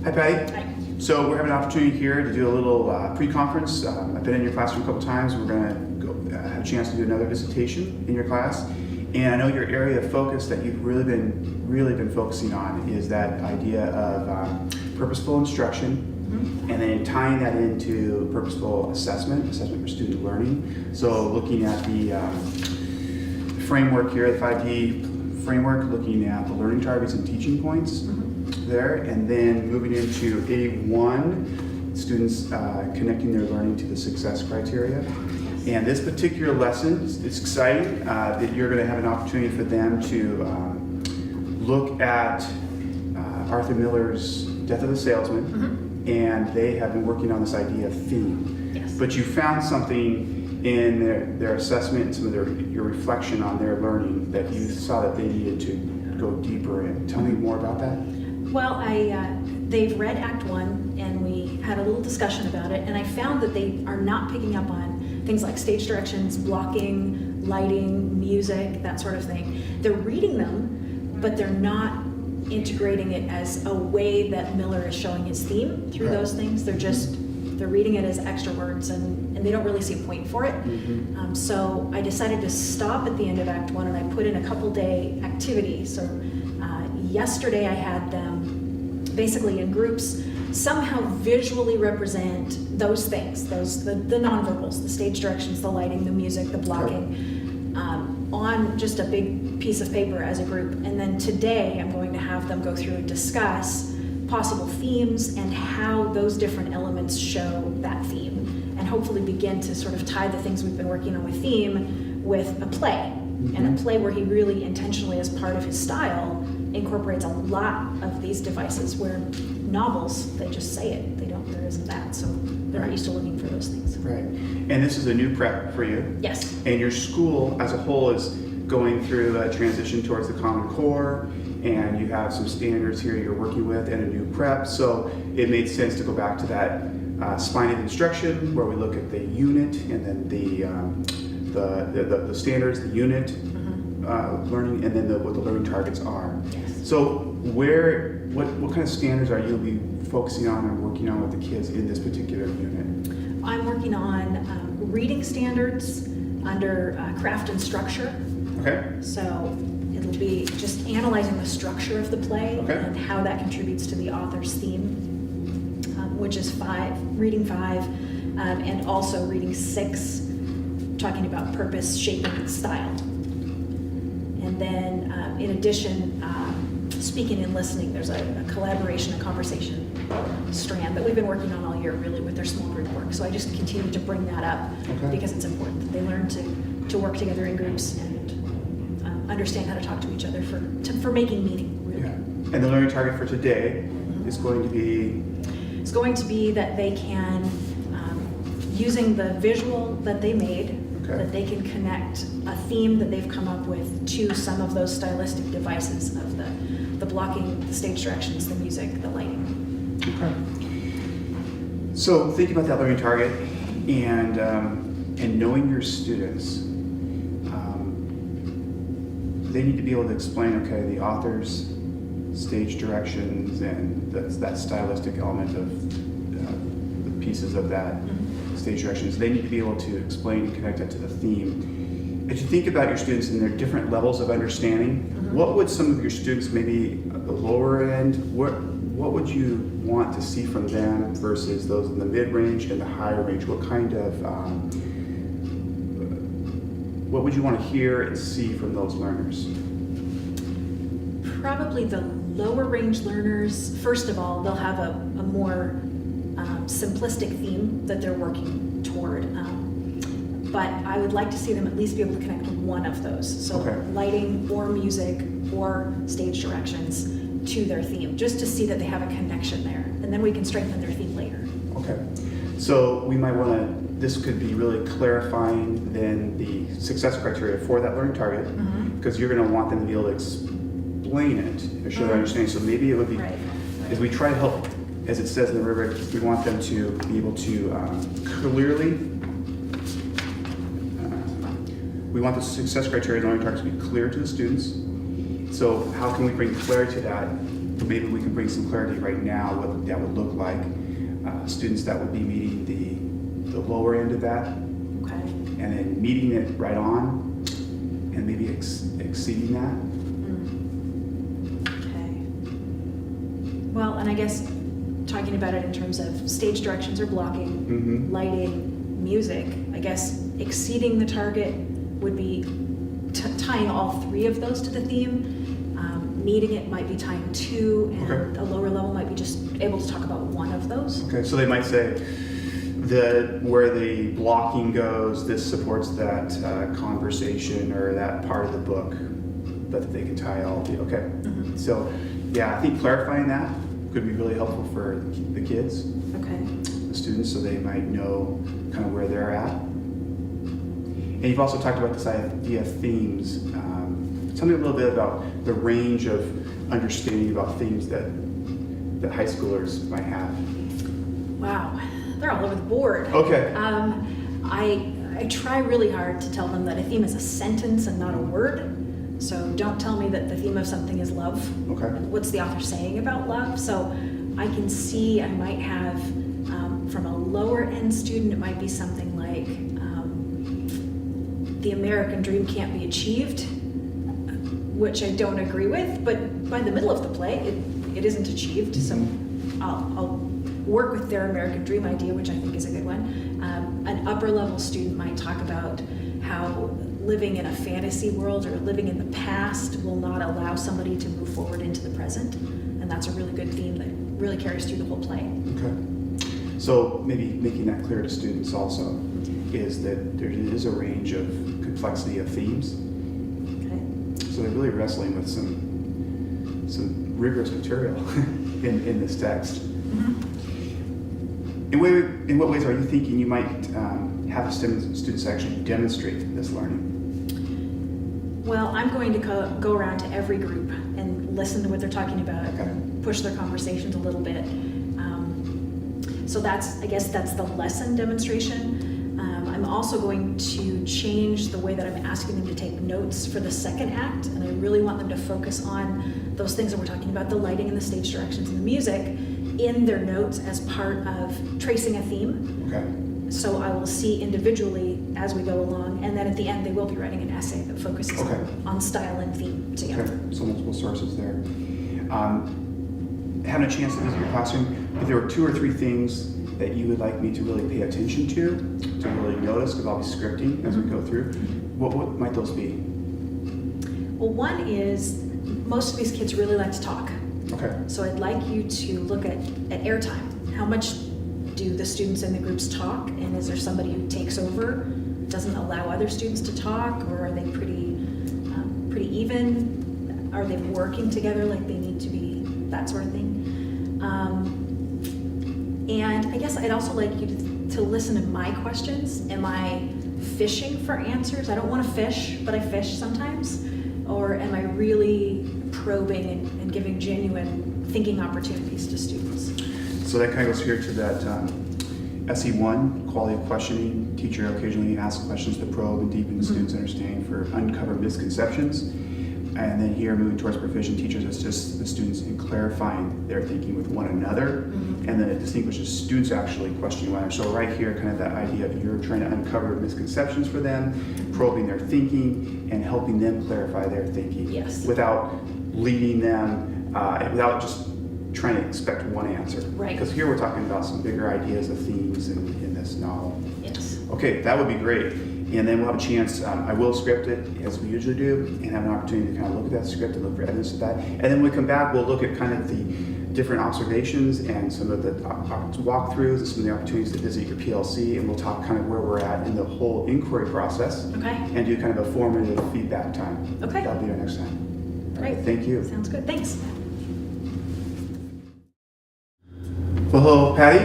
Hi, Patty. Hi. So we're having an opportunity here to do a little pre-conference. I've been in your classroom a couple times. We're going to go have a chance to do another visitation in your class. And I know your area of focus that you've really been focusing on is that idea of purposeful instruction, and then tying that into purposeful assessment for student learning. So looking at the framework here, the 5D framework, looking at the learning targets and teaching points there, and then moving into A1, students connecting their learning to the success criteria. And this particular lesson, it's exciting that you're going to have an opportunity for them to look at Arthur Miller's Death of the Salesman, and they have been working on this idea of theme. Yes. But you found something in their assessment and some of your reflection on their learning that you saw that they needed to go deeper in. Tell me more about that. Well, they've read Act 1, and we had a little discussion about it, and I found that they are not picking up on things like stage directions, blocking, lighting, music, that sort of thing. They're reading them, but they're not integrating it as a way that Miller is showing his theme through those things. They're reading it as extra words, and they don't really see a point for it. So I decided to stop at the end of Act 1, and I put in a couple-day activity. So yesterday I had them basically in groups somehow visually represent those things, the nonverbals, the stage directions, the lighting, the music, the blocking, on just a big piece of paper as a group. And then today I'm going to have them go through and discuss possible themes and how those different elements show that theme, and hopefully begin to sort of tie the things we've been working on with theme with a play, and a play where he really intentionally, as part of his style, incorporates a lot of these devices, where novels, they just say it, there isn't that, so they're not used to looking for those things. Right. And this is a new prep for you. Yes. And your school as a whole is going through a transition towards the Common Core, and you have some standards here you're working with and a new prep. So it made sense to go back to that spine of instruction, where we look at the unit and then the standards, the unit learning, and then what the learning targets are. Yes. So what kind of standards are you going to be focusing on and working on with the kids in this particular unit? I'm working on reading standards under craft and structure. Okay. So it'll be just analyzing the structure of the play and how that contributes to the author's theme, which is reading 5, and also reading 6, talking about purpose, shaping, style. And then in addition, speaking and listening, there's a collaboration, a conversation strand that we've been working on all year, really, with their small group work. So I just continue to bring that up because it's important that they learn to work together in groups and understand how to talk to each other for making meaning, really. Yeah. And the learning target for today is going to be? It's going to be that they can, using the visual that they made, that they can connect a theme that they've come up with to some of those stylistic devices of the blocking, the stage directions, the music, the lighting. Okay. So think about that learning target and knowing your students. They need to be able to explain, the author's stage directions and that stylistic element of the pieces of that stage directions. They need to be able to explain and connect that to the theme. As you think about your students and their different levels of understanding, what would some of your students, maybe at the lower end, what would you want to see from them versus those in the mid-range and the higher range? What kind of, what would you want to hear and see from those learners? Probably the lower range learners, first of all, they'll have a more simplistic theme that they're working toward. But I would like to see them at least be able to connect one of those. So lighting or music or stage directions to their theme, just to see that they have a connection there. And then we can strengthen their theme later. Okay. So we might want to, this could be really clarifying then the success criteria for that learning target, because you're going to want them to be able to explain it or show their understanding. So maybe it would be, as we try to help, as it says in the rubric, we want them to be able to clearly, we want the success criteria and learning targets to be clear to the students. So how can we bring clarity to that maybe we can bring some clarity right now what that would look like. Students that would be meeting the lower end of that, Okay. and then meeting it right on, and maybe exceeding that. Okay. Well, and I guess talking about it in terms of stage directions or blocking, lighting, music, I guess exceeding the target would be tying all three of those to the theme. Meeting it might be tying two, and Okay. a lower level might be just able to talk about one of those. Okay, so they might say where the blocking goes, this supports that conversation or that part of the book, but they can tie all the, okay. So, yeah, I think clarifying that could be really helpful for the kids, Okay. the students, so they might know kind of where they're at. And you've also talked about this idea of themes. Tell me a little bit about the range of understanding about themes that high schoolers might have. Wow, they're all over the board. Okay. I try really hard to tell them that a theme is a sentence and not a word. So don't tell me that the theme of something is love. Okay. What's the author saying about love? So I can see I might have, from a lower end student, it might be something like, the American dream can't be achieved, which I don't agree with, but by the middle of the play, it isn't achieved. So I'll work with their American dream idea, which I think is a good one. An upper level student might talk about how living in a fantasy world or living in the past will not allow somebody to move forward into the present. And that's a really good theme that really carries through the whole play. Okay. So maybe making that clear to students also is that there is a range of complexity of themes. Okay. So they're really wrestling with some rigorous material in this text. In what ways are you thinking you might have the students actually demonstrate this learning? Well, I'm going to go around to every group and listen to what they're talking about, Okay. push their conversations a little bit. So I guess that's the lesson demonstration. I'm also going to change the way that I'm asking them to take notes for the second act, and I really want them to focus on those things that we're talking about, the lighting and the stage directions and the music, in their notes as part of tracing a theme. Okay. So I will see individually as we go along, and then at the end they will be writing an essay that focuses Okay. on style and theme together. Okay. So multiple sources there. Having a chance to visit your classroom, if there were 2 or 3 things that you would like me to really pay attention to really notice, because I'll be scripting as we go through, what might those be? Well, one is most of these kids really like to talk. Okay. So I'd like you to look at airtime. How much do the students in the groups talk, and is there somebody who takes over, doesn't allow other students to talk, or are they pretty even? Are they working together like they need to be? That sort of thing. And I guess I'd also like you to listen to my questions. Am I fishing for answers? I don't want to fish, but I fish sometimes. Or am I really probing and giving genuine thinking opportunities to students? So that kind of goes here to that SE1, quality of questioning. Teacher occasionally asks questions to probe and deepen the students' understanding for uncover misconceptions. And then here, moving towards proficient teachers, it's just the students in clarifying their thinking with one another. And then it distinguishes students actually questioning one another. So right here, kind of that idea of you're trying to uncover misconceptions for them, probing their thinking, and helping them clarify their thinking. Yes. Without leading them, without just trying to expect one answer. Right. Because here we're talking about some bigger ideas of themes in this novel. Yes. Okay, that would be great. And then we'll have a chance, I will script it as we usually do, and have an opportunity to kind of look at that script and look for evidence of that. And then when we come back, we'll look at kind of the different observations and some of the walkthroughs and some of the opportunities to visit your PLC, and we'll talk kind of where we're at in the whole inquiry process. Okay. And do kind of a formative feedback time. Okay. That'll be our next time. All right, Great. thank you. Sounds good. Thanks. Well, hello, Patty.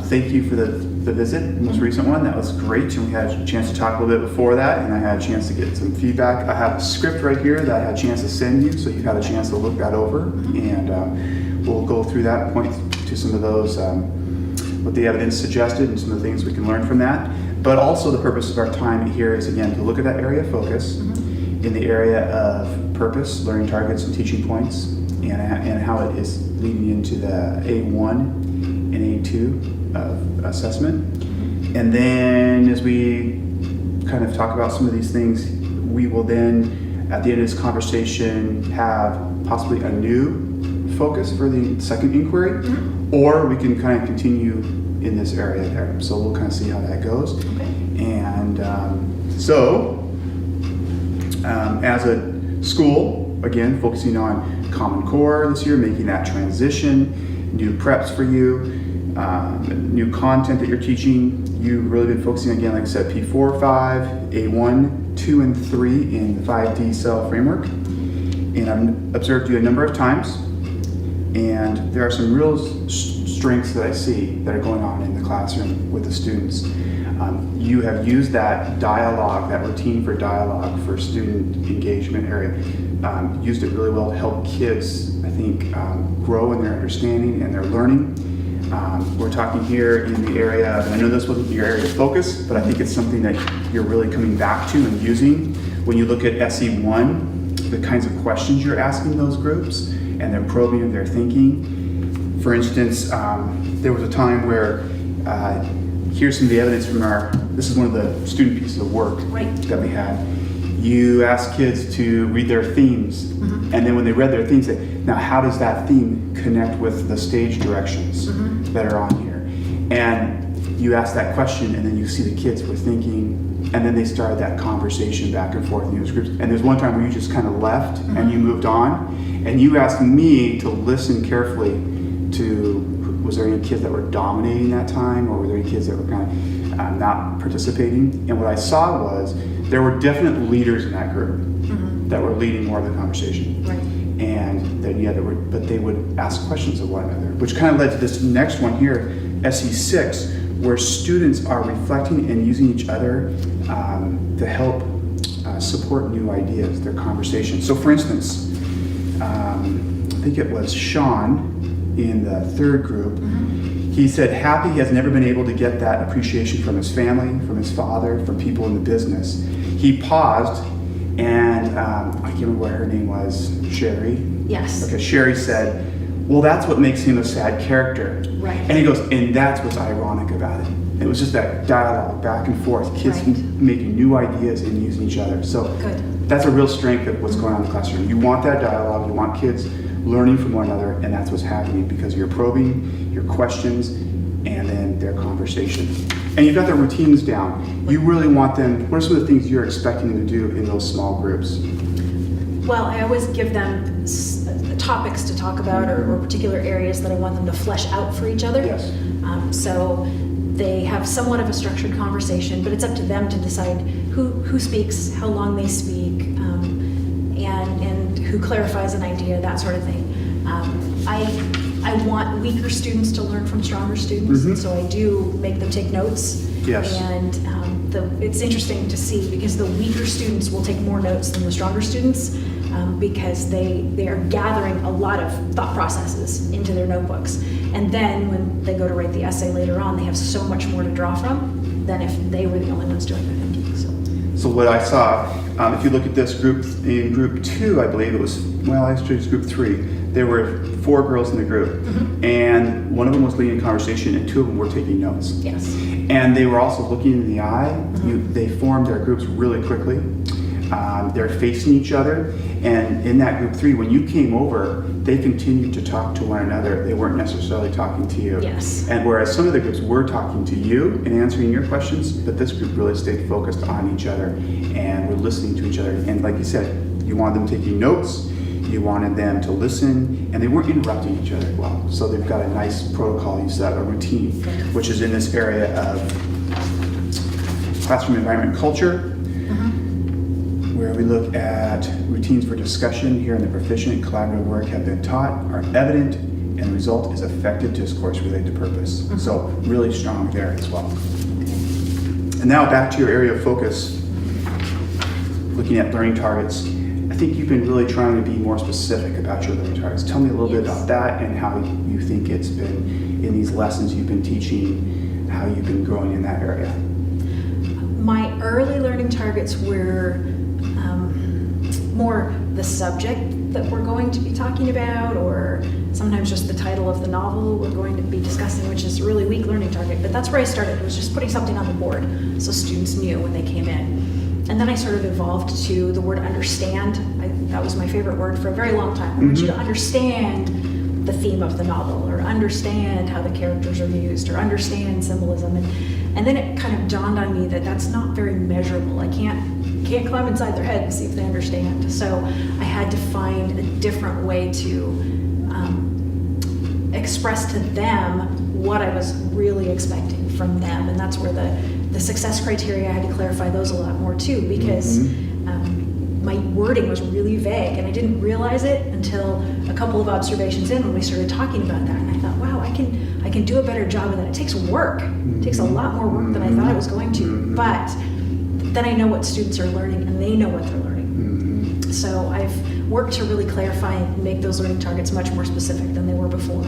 Thank you for the visit, the most recent one. That was great, and we had a chance to talk a little bit before that, and I had a chance to get some feedback. I have a script right here that I had a chance to send you, so you've had a chance to look that over, and we'll go through that and point to some of those, what the evidence suggested and some of the things we can learn from that. But also the purpose of our time here is, again, to look at that area of focus in the area of purpose, learning targets, and teaching points. and how it is leading into the A1 and A2 of assessment. And then as we kind of talk about some of these things, we will then, at the end of this conversation, have possibly a new focus for the second inquiry, or we can kind of continue in this area there. So we'll kind of see how that goes. Okay. And as a school, again, focusing on Common Core this year, making that transition, new preps for you, new content that you're teaching. You've really been focusing, again, like I said, P4, 5, A1, 2, and 3 in the 5D CEL framework. And I've observed you a number of times, and there are some real strengths that I see that are going on in the classroom with the students. You have used that dialogue, that routine for dialogue for student engagement area, used it really well to help kids, I think, grow in their understanding and their learning. We're talking here in the area, and I know this wasn't your area of focus, but I think it's something that you're really coming back to and using when you look at SE1, the kinds of questions you're asking those groups and their probing of their thinking. For instance, there was a time where here's some of the evidence from this is one of the student pieces of work that we had. You ask kids to read their themes, and then when they read their themes, now how does that theme connect with the stage directions that are on here? And you ask that question, and then you see the kids were thinking, and then they started that conversation back and forth in those groups. And there's one time where you just kind of left and you moved on, and you asked me to listen carefully to, was there any kids that were dominating that time, or were there any kids that were kind of not participating? And what I saw was there were definite leaders in that group that were leading more of the conversation. Right. And then, but they would ask questions of one another, which kind of led to this next one here, SE6, where students are reflecting and using each other to help support new ideas, their conversation. So for instance, I think it was Sean in the third group, he said happy he has never been able to get that appreciation from his family, from his father, from people in the business. He paused, and I can't remember what her name was, Sherry? Yes. Okay, Sherry said, well, that's what makes him a sad character. Right. And he goes, and that's what's ironic about it. It was just that dialogue back and forth, kids making new ideas and using each other. So that's a real strength of what's going on in the classroom. You want that dialogue, you want kids learning from one another, and that's what's happening because you're probing, your questions, and then their conversation. And you've got their routines down. You really want them, what are some of the things you're expecting them to do in those small groups? Well, I always give them topics to talk about or particular areas that I want them to flesh out for each other. Yes. So they have somewhat of a structured conversation, but it's up to them to decide who speaks, how long they speak, and who clarifies an idea, that sort of thing. I want weaker students to learn from stronger students, and so I do make them take notes. Yes. And it's interesting to see because the weaker students will take more notes than the stronger students because they are gathering a lot of thought processes into their notebooks. And then when they go to write the essay later on, they have so much more to draw from than if they were the only ones doing their thinking. So what I saw, if you look at this group, in group 2, I believe it was, well, actually it was group 3, there were 4 girls in the group, and one of them was leading a conversation, and 2 of them were taking notes. Yes. And they were also looking in the eye. They formed their groups really quickly. They're facing each other, and in that group 3, when you came over, they continued to talk to one another. They weren't necessarily talking to you. Yes. And whereas some of the groups were talking to you and answering your questions, but this group really stayed focused on each other and were listening to each other. And like you said, you wanted them taking notes, you wanted them to listen, and they weren't interrupting each other well. So they've got a nice protocol you set, a routine, which is in this area of classroom environment culture, where we look at routines for discussion here in the proficient collaborative work have been taught, are evident, and the result is effective discourse related to purpose. So really strong there as well. And now back to your area of focus, looking at learning targets. I think you've been really trying to be more specific about your learning targets. Tell me a little bit about that and how you think it's been in these lessons you've been teaching, how you've been growing in that area. My early learning targets were more the subject that we're going to be talking about, or sometimes just the title of the novel we're going to be discussing, which is a really weak learning target. But that's where I started, was just putting something on the board so students knew when they came in. And then I sort of evolved to the word understand. That was my favorite word for a very long time. I want you to understand the theme of the novel, or understand how the characters are used, or understand symbolism. And then it kind of dawned on me that that's not very measurable. I can't climb inside their head and see if they understand. So I had to find a different way to express to them what I was really expecting from them. And that's where the success criteria, I had to clarify those a lot more too, because my wording was really vague, and I didn't realize it until a couple of observations in when we started talking about that. And I thought, wow, I can do a better job of that. It takes work. It takes a lot more work than I thought I was going to. But then I know what students are learning, and they know what they're learning. So I've worked to really clarify and make those learning targets much more specific than they were before.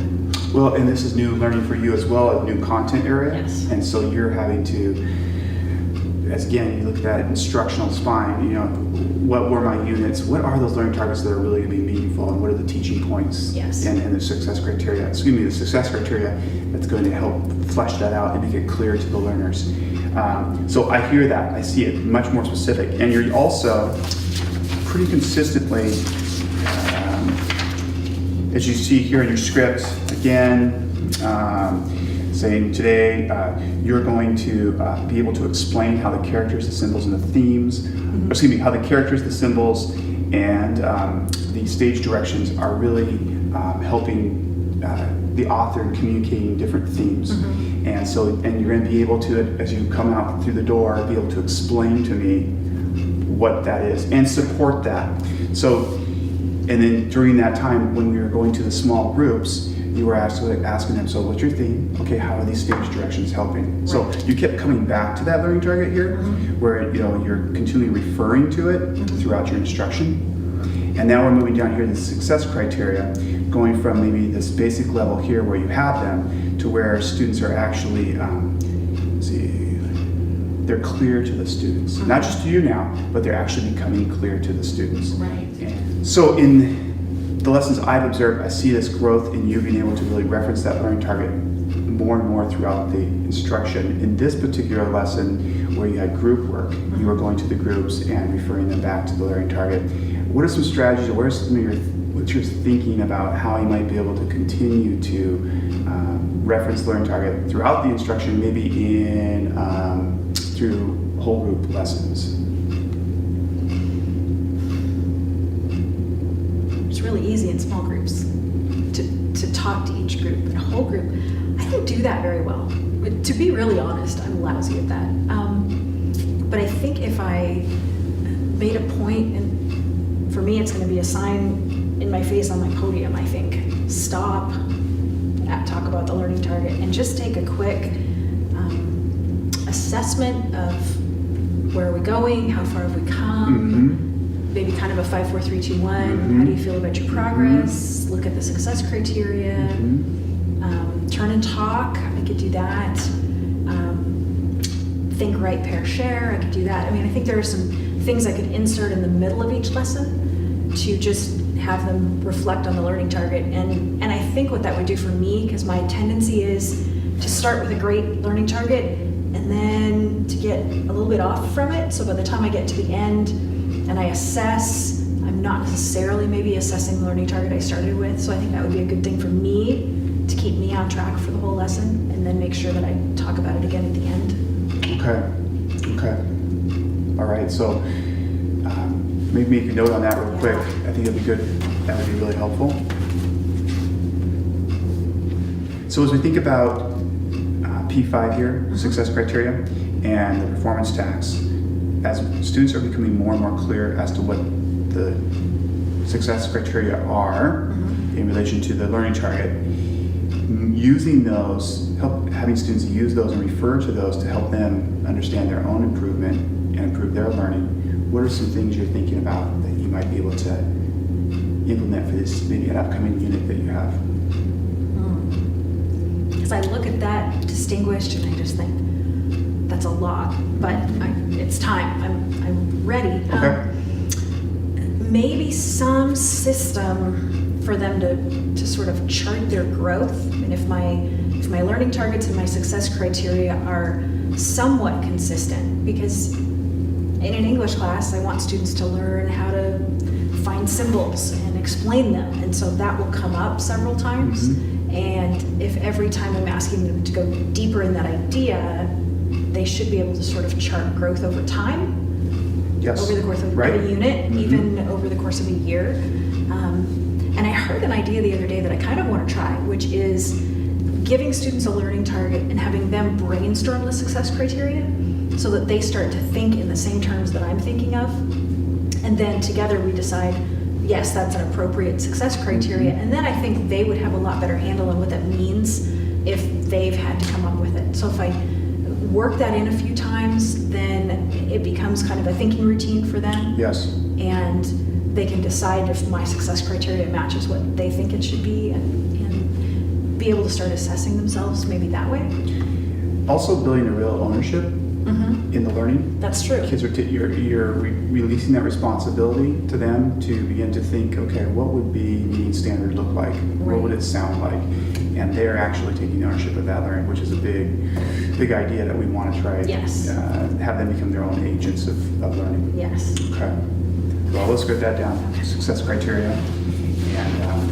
Well, and this is new learning for you as well, a new content area. Yes. And so you're having to, as again, you look at that instructional spine, what were my units? What are those learning targets that are really going to be meaningful, and what are the teaching points? Yes. And the success criteria, the success criteria that's going to help flesh that out and make it clear to the learners. So I hear that, I see it much more specific. And you're also pretty consistently, as you see here in your script, again, saying today you're going to be able to explain how the characters, the symbols, and the themes, how the characters, the symbols, and the stage directions are really helping the author in communicating different themes. And so, and you're going to be able to, as you come out through the door, be able to explain to me what that is and support that. So, and then during that time when we were going to the small groups, you were asking them, so what's your theme? Okay, how are these stage directions helping? Right. So you kept coming back to that learning target here, where you're continually referring to it throughout your instruction. And now we're moving down here to the success criteria, going from maybe this basic level here where you have them to where students are actually, they're clear to the students. Not just to you now, but they're actually becoming clear to the students. Right. And so in the lessons I've observed, I see this growth in you being able to really reference that learning target more and more throughout the instruction. In this particular lesson where you had group work, you were going to the groups and referring them back to the learning target. What are some strategies, or what are some of what's your thinking about how you might be able to continue to reference the learning target throughout the instruction, maybe in through whole group lessons? It's really easy in small groups to talk to each group. In a whole group, I don't do that very well. But to be really honest, I'm lousy at that. But I think if I made a point, and for me it's going to be a sign in my face on my podium, I think, stop, talk about the learning target, and just take a quick assessment of where are we going, how far have we come, maybe kind of a 5, 4, 3, 2, 1. How do you feel about your progress? Look at the success criteria. Turn and talk. I could do that. Think, write, pair, share. I could do that. I mean, I think there are some things I could insert in the middle of each lesson to just have them reflect on the learning target. And I think what that would do for me, because my tendency is to start with a great learning target and then to get a little bit off from it. So by the time I get to the end and I assess, I'm not necessarily maybe assessing the learning target I started with. So I think that would be a good thing for me to keep me on track for the whole lesson, and then make sure that I talk about it again at the end. Okay. All right, so maybe make a note on that real quick. I think it'd be good. That would be really helpful. So as we think about P5 here, success criteria, and the performance tax, as students are becoming more and more clear as to what the success criteria are in relation to the learning target, using those, having students use those and refer to those to help them understand their own improvement and improve their learning. What are some things you're thinking about that you might be able to implement for this, maybe an upcoming unit that you have? Because I look at that distinguished and I just think that's a lot, but it's time. I'm ready. Okay. maybe some system for them to sort of chart their growth. And if my learning targets and my success criteria are somewhat consistent, because in an English class, I want students to learn how to find symbols and explain them. And so that will come up several times. Mm-hmm. And if every time I'm asking them to go deeper in that idea, they should be able to sort of chart growth over time. Yes. Over the course of Right. a unit, Mm-hmm. even over the course of a year. And I heard an idea the other day that I kind of want to try, which is giving students a learning target and having them brainstorm the success criteria so that they start to think in the same terms that I'm thinking of. And then together we decide, yes, that's an appropriate success criteria. And then I think they would have a lot better handle on what that means if they've had to come up with it. So if I work that in a few times, then it becomes kind of a thinking routine for them. Yes. And they can decide if my success criteria matches what they think it should be, and be able to start assessing themselves maybe that way. Also building a real ownership in the learning. That's true. Kids are you're releasing that responsibility to them to begin to think, okay, what would be meeting standard look like? Right. What would it sound like? And they're actually taking ownership of that learning, which is a big idea that we want to try. Yes. Have them become their own agents of learning. Yes. Okay. Well, let's get that down. Success criteria. And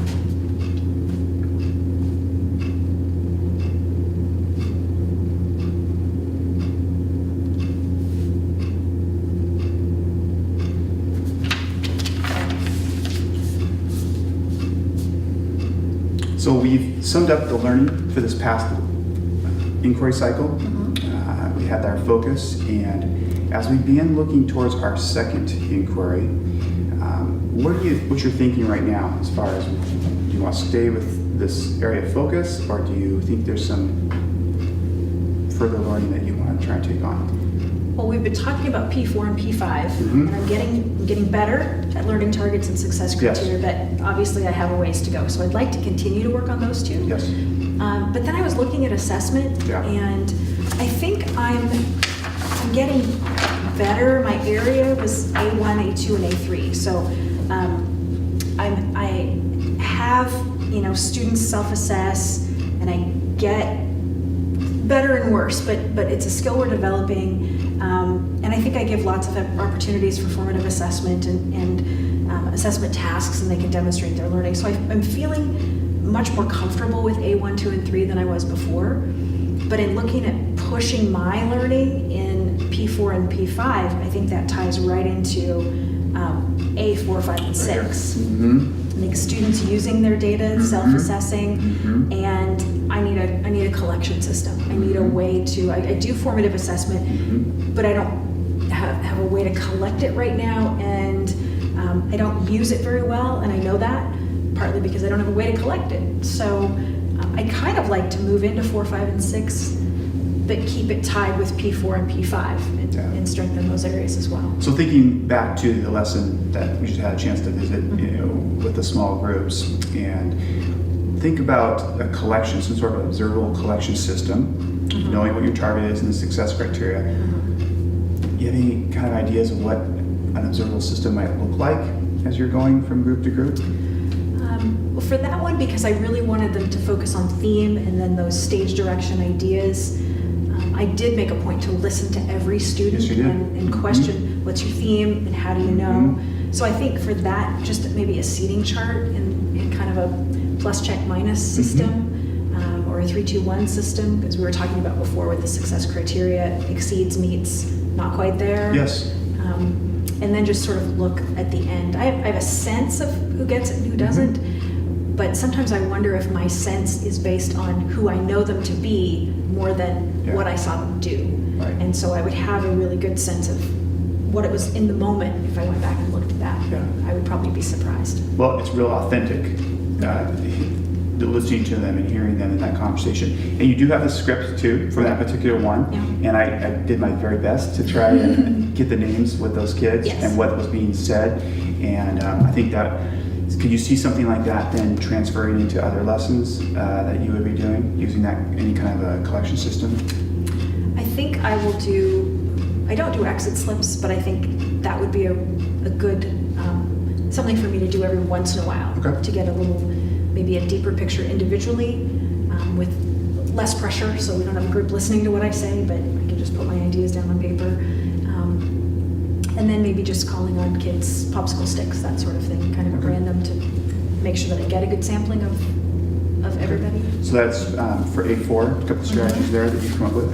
so we've summed up the learning for this past inquiry cycle. We had our focus, and as we begin looking towards our second inquiry, what's your thinking right now as far as, do you want to stay with this area of focus, or do you think there's some further learning that you want to try and take on? Well, we've been talking about P4 and P5, and I'm getting better at learning targets and success criteria, but obviously I have a ways to go. So I'd like to continue to work on those two. Yes. But then I was looking at assessment, and I think I'm getting better. My area was A1, A2, and A3. So I have, students self-assess, and I get better and worse, but it's a skill we're developing. And I think I give lots of opportunities for formative assessment and assessment tasks, and they can demonstrate their learning. So I'm feeling much more comfortable with A1, 2, and 3 than I was before. But in looking at pushing my learning in P4 and P5, I think that ties right into A4, 5, and 6. I think students using their data, self-assessing, and I need a collection system. I need a way to, I do formative assessment, but I don't have a way to collect it right now, and I don't use it very well, and I know that, partly because I don't have a way to collect it. So I kind of like to move into 4, 5, and 6, but keep it tied with P4 and P5 and strengthen those areas as well. So thinking back to the lesson that we just had a chance to visit, with the small groups, and think about a collection, some sort of observable collection system, knowing what your target is and the success criteria. You have any kind of ideas of what an observable system might look like as you're going from group to group? Well, for that one, because I really wanted them to focus on theme and then those stage direction ideas, I did make a point to listen to every student and question, what's your theme and how do you know? So I think for that, just maybe a seating chart and kind of a plus check minus system, or a 3-2-1 system, because we were talking about before with the success criteria, exceeds, meets, not quite there. Yes. And then just sort of look at the end. I have a sense of who gets it and who doesn't, but sometimes I wonder if my sense is based on who I know them to be more than what I saw them do. Right. And so I would have a really good sense of what it was in the moment. If I went back and looked at that, I would probably be surprised. Well, it's real authentic, listening to them and hearing them in that conversation. And you do have the script too for that particular one. Yeah. And I did my very best to try and get the names with those kids and what was being said. And I think that, could you see something like that then transferring into other lessons that you would be doing, using that any kind of a collection system? I think I will I don't do exit slips, but I think that would be a good something for me to do every once in a while. Okay. To get a little, maybe a deeper picture individually, with less pressure, so we don't have a group listening to what I say, but I can just put my ideas down on paper. And then maybe just calling on kids, popsicle sticks, that sort of thing, kind of at Okay. random, to make sure that I get a good sampling of everybody. So that's for A4, a couple of strategies there that you've come up with.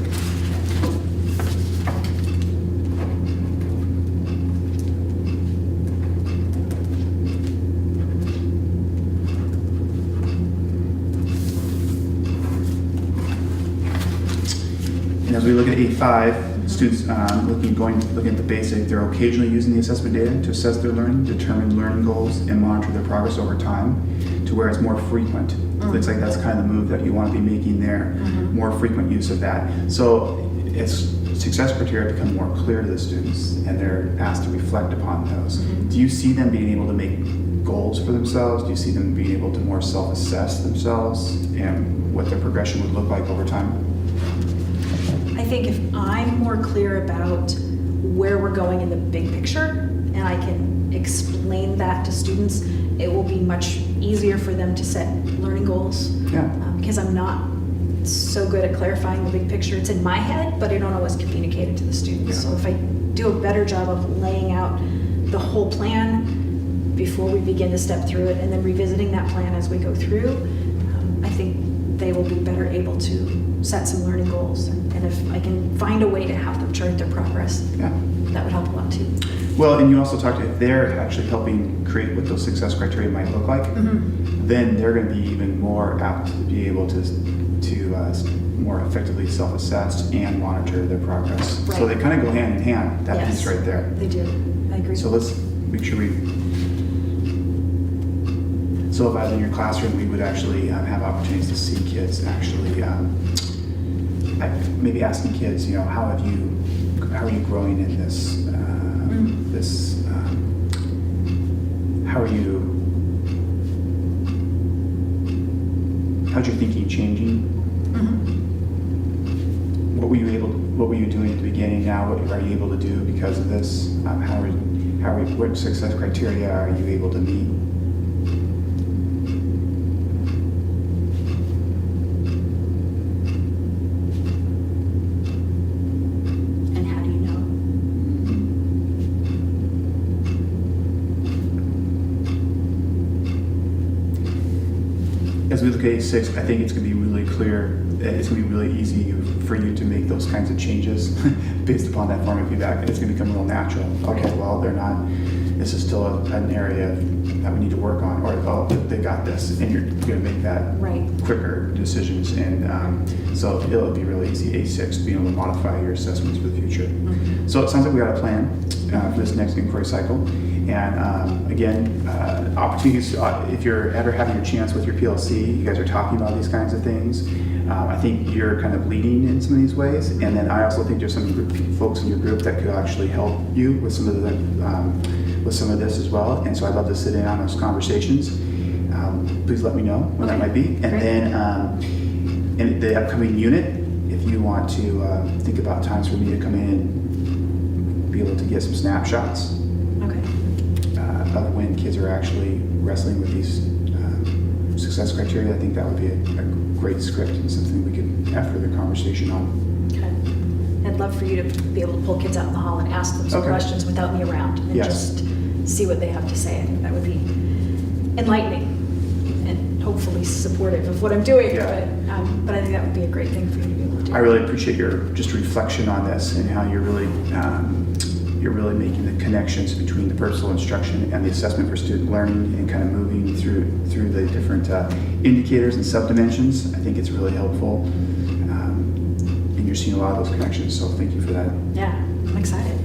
And as we look at A5, students looking at the basic, they're occasionally using the assessment data to assess their learning, determine learning goals, and monitor their progress over time, to where it's more frequent. Looks like that's kind of the move that you want to be making there, more frequent use of that. So it's success criteria become more clear to the students, and they're asked to reflect upon those. Do you see them being able to make goals for themselves? Do you see them being able to more self-assess themselves and what their progression would look like over time? I think if I'm more clear about where we're going in the big picture, and I can explain that to students, it will be much easier for them to set learning goals. Yeah. Because I'm not so good at clarifying the big picture. It's in my head, but I don't always communicate it to the students. Yeah. So if I do a better job of laying out the whole plan before we begin to step through it, and then revisiting that plan as we go through, I think they will be better able to set some learning goals. And if I can find a way to have them chart their progress, Yeah. that would help a lot too. Well, and you also talked if they're actually helping create what those success criteria might look like, then they're going to be even more apt to be able to more effectively self-assess and monitor their progress. Right. So they kind of go hand in hand, that Yes. piece right there. They do. I agree. So let's make sure so if I was in your classroom, we would actually have opportunities to see kids actually, maybe asking kids, how are you growing in this, how's your thinking changing? What were you doing at the beginning? Now, what are you able to do because of this? What success criteria are you able to meet? And how do you know? As we look at A6, I think it's going to be really clear. It's going to be really easy for you to make those kinds of changes based upon that formative feedback. And it's going to become real natural. Okay, well, they're not. This is still an area that we need to work on. Or, oh, they got this, and you're going to make that Right. quicker decisions. And so it'll be really easy. A6, being able to modify your assessments for the future. So it sounds like we got a plan for this next inquiry cycle. And again, opportunities, if you're ever having a chance with your PLC, you guys are talking about these kinds of things. I think you're kind of leading in some of these ways. And then I also think there's some folks in your group that could actually help you with some of this as well. And so I'd love to sit in on those conversations. Please let me know when that might be. And Great. then in the upcoming unit, if you want to think about times for me to come in and be able to get some snapshots Okay. of when kids are actually wrestling with these success criteria, I think that would be a great script and something we could have further conversation on. Okay. I'd love for you to be able to pull kids out in the hall and ask them some Okay. questions without me around, and Yes. just see what they have to say. I think that would be enlightening and hopefully supportive of what I'm doing. Yeah. But I think that would be a great thing for you to be able to do. I really appreciate your just reflection on this and how you're really making the connections between the personal instruction and the assessment for student learning and kind of moving through the different indicators and subdimensions. I think it's really helpful, and you're seeing a lot of those connections. So thank you for that. Yeah, I'm excited.